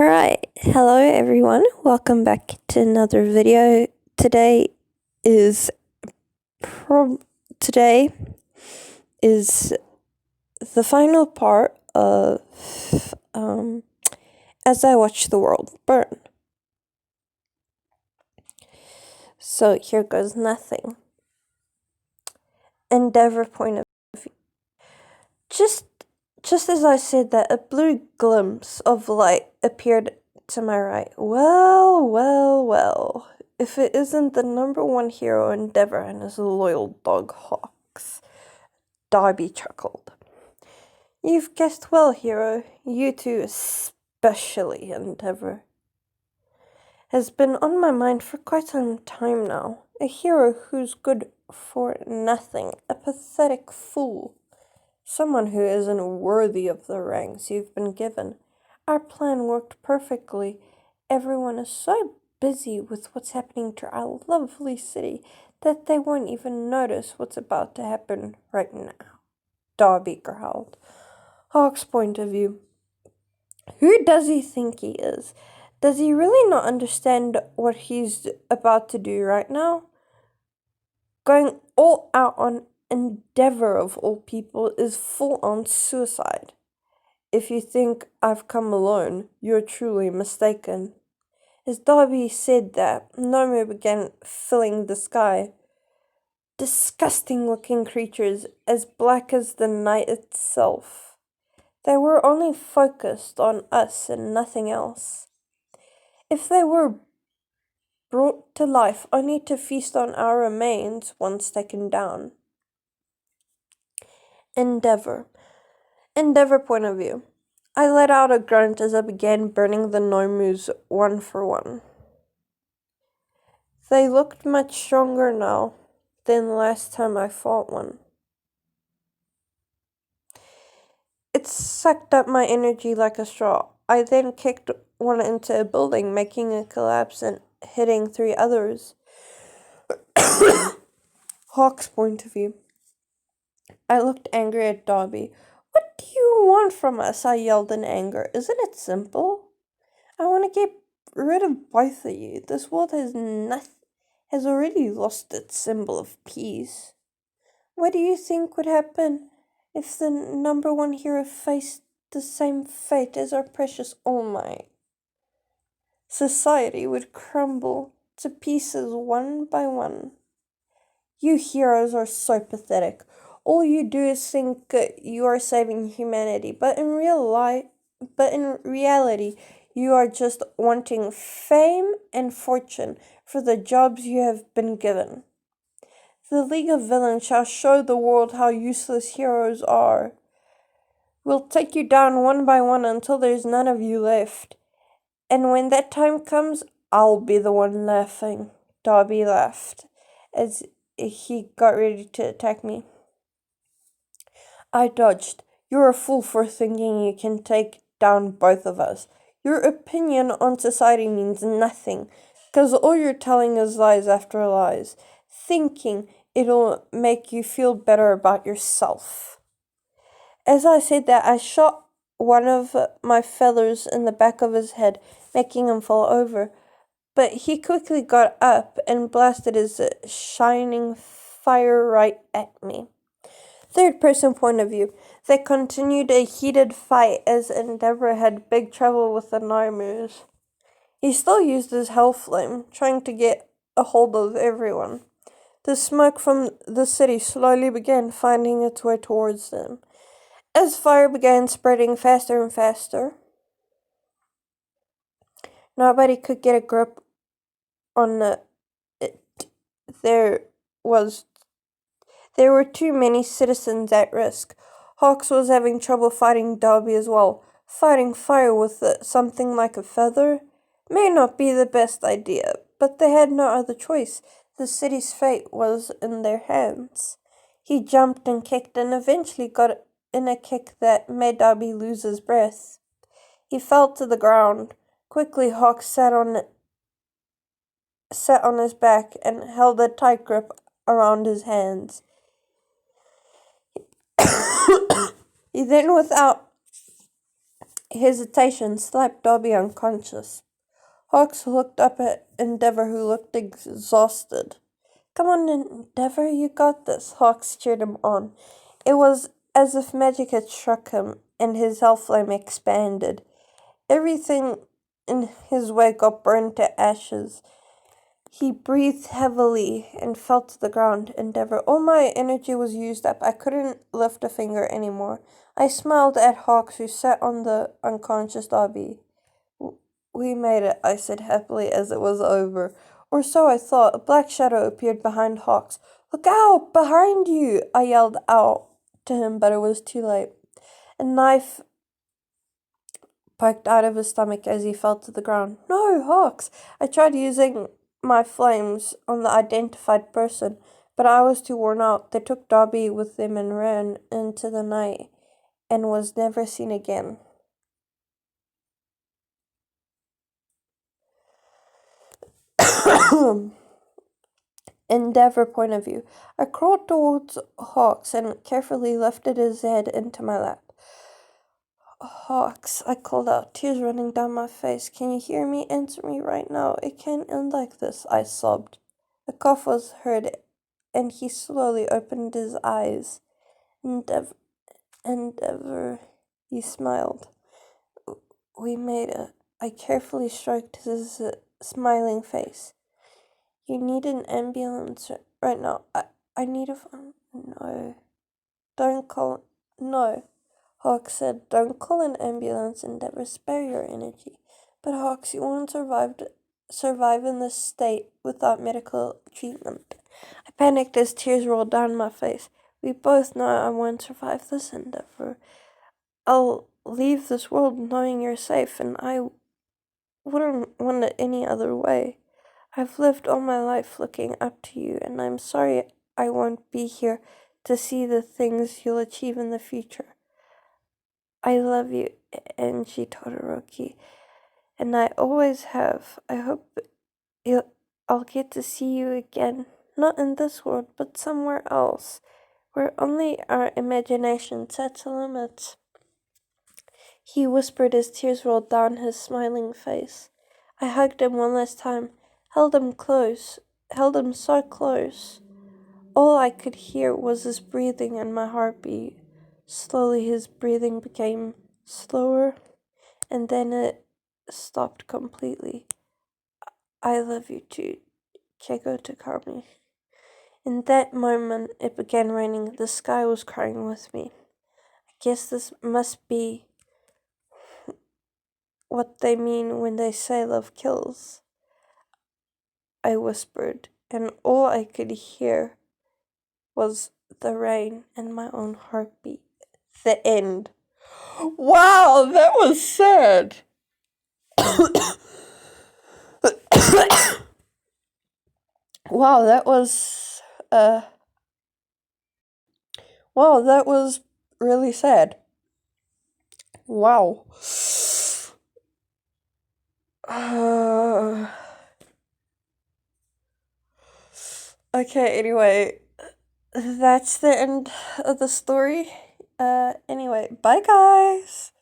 Alright, hello everyone, welcome back to another video. Today is the final part of As I Watch the World Burn. So here goes nothing. Endeavor point of view. Just as I said that, a blue glimpse of light appeared to my right. Well. If it isn't the number one hero, Endeavor, and his loyal dog, Hawks. Darby chuckled. You've guessed well, hero. You too, especially Endeavor. Has been on my mind for quite some time now. A hero who's good for nothing. A pathetic fool. Someone who isn't worthy of the ranks you've been given. Our plan worked perfectly. Everyone is so busy with what's happening to our lovely city that they won't even notice what's about to happen right now. Darby growled. Hawk's point of view. Who does he think he is? Does he really not understand what he's about to do right now? Going all out on Endeavor of all people is full-on suicide. If you think I've come alone, you're truly mistaken. As Darby said that, Nomu began filling the sky. Disgusting-looking creatures, as black as the night itself. They were only focused on us and nothing else. If they were brought to life only to feast on our remains once taken down. Endeavor point of view. I let out a grunt as I began burning the Nomus one for one. They looked much stronger now than last time I fought one. It sucked up my energy like a straw. I then kicked one into a building, making it collapse and hitting 3 others. Hawk's point of view. I looked angry at Darby. What do you want from us? I yelled in anger. Isn't it simple? I want to get rid of both of you. This world has already lost its symbol of peace. What do you think would happen if the number one hero faced the same fate as our precious All Might? Society would crumble to pieces one by one. You heroes are so pathetic. All you do is think you are saving humanity, but in reality, you are just wanting fame and fortune for the jobs you have been given. The League of Villains shall show the world how useless heroes are. We'll take you down one by one until there's none of you left. And when that time comes, I'll be the one laughing. Darby laughed as he got ready to attack me. I dodged. You're a fool for thinking you can take down both of us. Your opinion on society means nothing, because all you're telling is lies after lies, thinking it'll make you feel better about yourself. As I said that, I shot one of my feathers in the back of his head, making him fall over, but he quickly got up and blasted his shining fire right at me. Third person point of view. They continued a heated fight as Endeavor had big trouble with the Nomus. He still used his hell flame, trying to get a hold of everyone. The smoke from the city slowly began finding its way towards them. As fire began spreading faster and faster, nobody could get a grip on it. There were too many citizens at risk. Hawks was having trouble fighting Darby as well. Fighting fire with something like a feather may not be the best idea, but they had no other choice. The city's fate was in their hands. He jumped and kicked and eventually got in a kick that made Darby lose his breath. He fell to the ground. Quickly, Hawks sat on his back and held a tight grip around his hands. hesitation slapped Dobby unconscious. Hawks looked up at Endeavour, who looked exhausted. Come on, Endeavour, you got this. Hawks cheered him on. It was as if magic had struck him, and his hell flame expanded. Everything in his way got burned to ashes. He breathed heavily and fell to the ground. Endeavour, all my energy was used up. I couldn't lift a finger anymore. I smiled at Hawks, who sat on the unconscious Dobby. We made it, I said happily as it was over. Or so I thought. A black shadow appeared behind Hawks. Look out! Behind you! I yelled out to him, but it was too late. A knife poked out of his stomach as he fell to the ground. No, Hawks! I tried using my flames on the identified person, but I was too worn out. They took Dobby with them and ran into the night and was never seen again. Endeavour point of view. I crawled towards Hawks and carefully lifted his head into my lap. Hawks, I called out, tears running down my face. Can you hear me? Answer me right now. It can't end like this, I sobbed. The cough was heard, and he slowly opened his eyes. Endeavour, he smiled. We made it. I carefully stroked his smiling face. You need an ambulance right now. I need a phone. No. Don't call. No. Hawks said, don't call an ambulance, Endeavour. Spare your energy. But Hawks, you won't survive in this state without medical treatment. I panicked as tears rolled down my face. We both know I won't survive this, Endeavour. I'll leave this world knowing you're safe, and I wouldn't want it any other way. I've lived all my life looking up to you, and I'm sorry I won't be here to see the things you'll achieve in the future. I love you, Angie Todoroki, and I always have. I hope I'll get to see you again, not in this world, but somewhere else, where only our imagination sets limits. He whispered as tears rolled down his smiling face. I hugged him one last time, held him so close. All I could hear was his breathing and my heartbeat. Slowly his breathing became slower, and then it stopped completely. I love you too, Keiko Takami. In that moment, it began raining. The sky was crying with me. I guess this must be what they mean when they say love kills, I whispered, and all I could hear was the rain and my own heartbeat. The end. Wow, that was sad. Wow, that was wow, that was really sad. Wow. Okay, anyway, that's the end of the story. Anyway, bye guys.